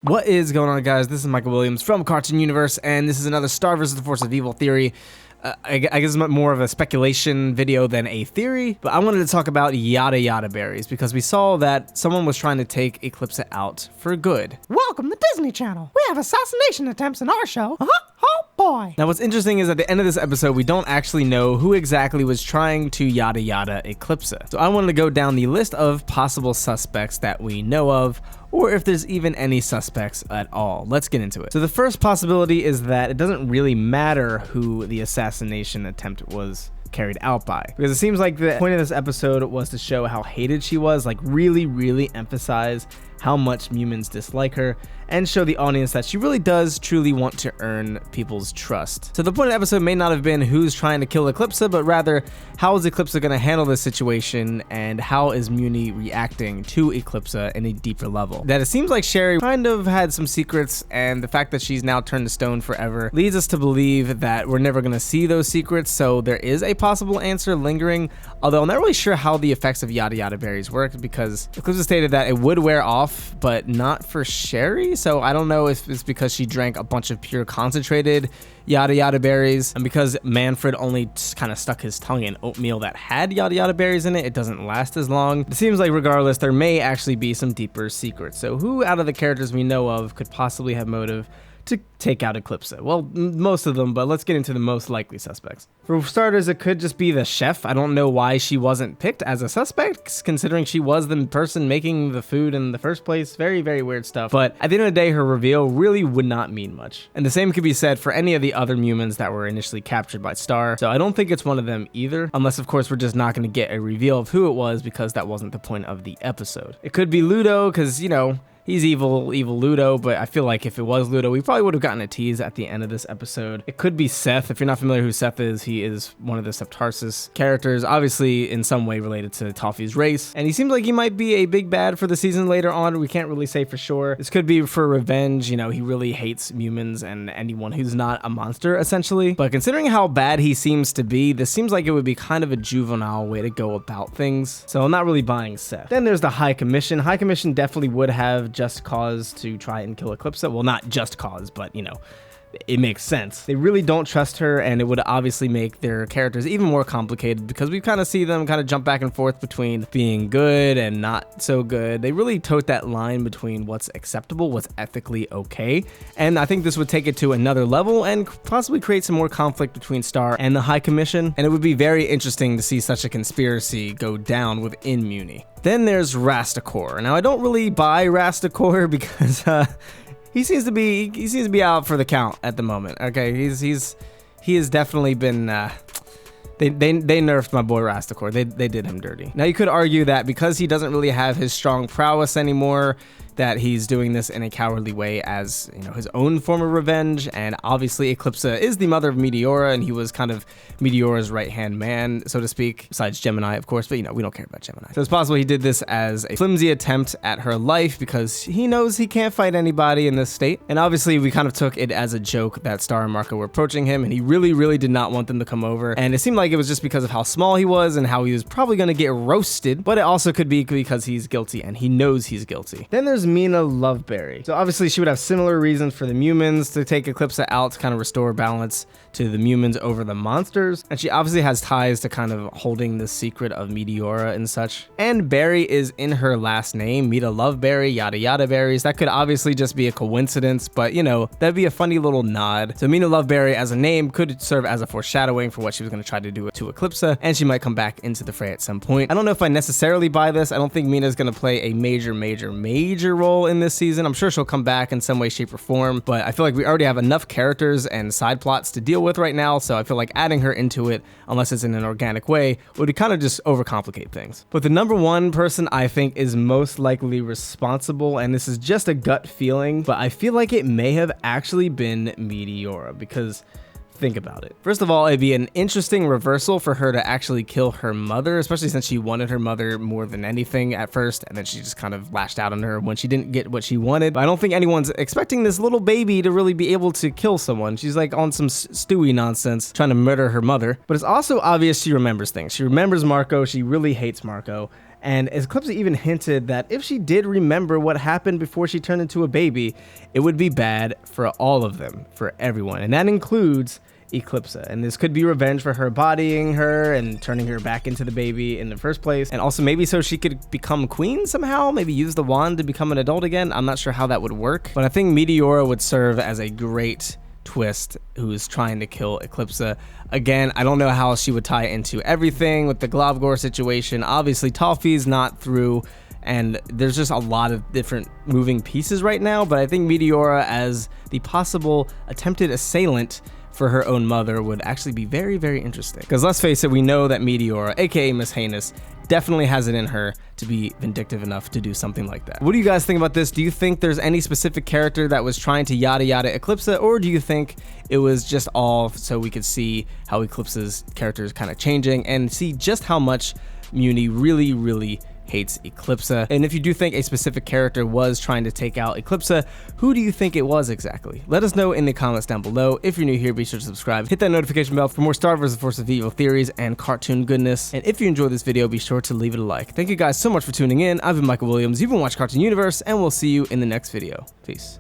What is going on, guys? This is Michael Williams from Cartoon Universe, and this is another Star vs. the Force of Evil theory. I guess it's more of a speculation video than a theory, but I wanted to talk about Yada Yada berries because we saw that someone was trying to take Eclipsa out for good. Welcome to Disney Channel. We have assassination attempts in our show. Oh boy. Now what's interesting is at the end of this episode, we don't actually know who exactly was trying to Yada Yada Eclipsa. So I wanted to go down the list of possible suspects that we know of, or if there's even any suspects at all. Let's get into it. So the first possibility is that it doesn't really matter who the assassination attempt was carried out by, because it seems like the point of this episode was to show how hated she was, like really emphasize how much humans dislike her and show the audience that she really does truly want to earn people's trust. So the point of the episode may not have been who's trying to kill Eclipsa, but rather how is Eclipsa going to handle this situation and how is Muni reacting to Eclipsa in a deeper level. That it seems like Sherry kind of had some secrets, and the fact that she's now turned to stone forever leads us to believe that we're never going to see those secrets, so there is a possible answer lingering, although I'm not really sure how the effects of Yada Yada berries work, because Eclipsa stated that it would wear off, but not for Sherry. So I don't know if it's because she drank a bunch of pure concentrated Yada Yada berries, and because Manfred only kind of stuck his tongue in oatmeal that had Yada Yada berries in it, it doesn't last as long. It seems like regardless, there may actually be some deeper secrets. So who out of the characters we know of could possibly have motive to take out Eclipsa? Well, most of them, but let's get into the most likely suspects. For starters, it could just be the chef. I don't know why she wasn't picked as a suspect, considering she was the person making the food in the first place. Very weird stuff. But at the end of the day, her reveal really would not mean much. And the same could be said for any of the other humans that were initially captured by Star. So I don't think it's one of them either, unless of course we're just not going to get a reveal of who it was, because that wasn't the point of the episode. It could be Ludo, because, you know, he's evil Ludo, but I feel like if it was Ludo, we probably would have gotten a tease at the end of this episode. It could be Seth. If you're not familiar who Seth is, he is one of the Septarsus characters, obviously in some way related to Toffee's race. And he seems like he might be a big bad for the season later on. We can't really say for sure. This could be for revenge. You know, he really hates humans and anyone who's not a monster, essentially. But considering how bad he seems to be, this seems like it would be kind of a juvenile way to go about things. So I'm not really buying Seth. Then there's the High Commission. High Commission definitely would have just cause to try and kill Eclipsa. Well, not just cause, but you know, it makes sense. They really don't trust her, and it would obviously make their characters even more complicated, because we kind of see them kind of jump back and forth between being good and not so good. They really tote that line between what's acceptable, what's ethically okay, and I think this would take it to another level and possibly create some more conflict between Star and the High Commission, and it would be very interesting to see such a conspiracy go down within Muni. Then there's Rasticore. Now I don't really buy Rasticore because he seems to be out for the count at the moment. Okay, he has definitely been they nerfed my boy Rasticore. They did him dirty. Now you could argue that because he doesn't really have his strong prowess anymore, that he's doing this in a cowardly way as, you know, his own form of revenge. And obviously Eclipsa is the mother of Meteora, and he was kind of Meteora's right-hand man, so to speak, besides Gemini, of course, but you know, we don't care about Gemini. So it's possible he did this as a flimsy attempt at her life because he knows he can't fight anybody in this state. And obviously we kind of took it as a joke that Star and Marco were approaching him, and he really did not want them to come over. And it seemed like it was just because of how small he was and how he was probably going to get roasted, but it also could be because he's guilty and he knows he's guilty. Then there's Mina Loveberry. So obviously she would have similar reasons for the humans to take Eclipsa out to kind of restore balance to the humans over the monsters, and she obviously has ties to kind of holding the secret of Meteora and such. And Berry is in her last name, Mina Loveberry, Yada Yada berries. That could obviously just be a coincidence, but you know, that'd be a funny little nod. So Mina Loveberry as a name could serve as a foreshadowing for what she was going to try to do to Eclipsa, and she might come back into the fray at some point. I don't know if I necessarily buy this. I don't think Mina's going to play a major role in this season. I'm sure she'll come back in some way, shape, or form, but I feel like we already have enough characters and side plots to deal with right now, so I feel like adding her into it, unless it's in an organic way, would kind of just overcomplicate things. But the number one person I think is most likely responsible, and this is just a gut feeling, but I feel like it may have actually been Meteora, because think about it. First of all, it'd be an interesting reversal for her to actually kill her mother, especially since she wanted her mother more than anything at first, and then she just kind of lashed out on her when she didn't get what she wanted. But I don't think anyone's expecting this little baby to really be able to kill someone. She's like on some Stewie nonsense, trying to murder her mother. But it's also obvious she remembers things. She remembers Marco. She really hates Marco. And Eclipsa even hinted that if she did remember what happened before she turned into a baby, it would be bad for all of them, for everyone. And that includes Eclipsa. And this could be revenge for her bodying her and turning her back into the baby in the first place. And also maybe so she could become queen somehow, maybe use the wand to become an adult again. I'm not sure how that would work, but I think Meteora would serve as a great twist who's trying to kill Eclipsa. Again, I don't know how she would tie into everything with the Globgore situation. Obviously, Toffee's not through, and there's just a lot of different moving pieces right now, but I think Meteora as the possible attempted assailant for her own mother would actually be very, very interesting. Because let's face it, we know that Meteora, aka Miss Heinous, definitely has it in her to be vindictive enough to do something like that. What do you guys think about this? Do you think there's any specific character that was trying to yada yada Eclipsa, or do you think it was just all so we could see how Eclipsa's character is kind of changing and see just how much Muni really hates Eclipsa? And if you do think a specific character was trying to take out Eclipsa, who do you think it was exactly? Let us know in the comments down below. If you're new here, be sure to subscribe, hit that notification bell for more Star vs. Force of Evil theories and cartoon goodness. And if you enjoyed this video, be sure to leave it a like. Thank you guys so much for tuning in. I've been Michael Williams, you've been watching Cartoon Universe, and we'll see you in the next video. Peace.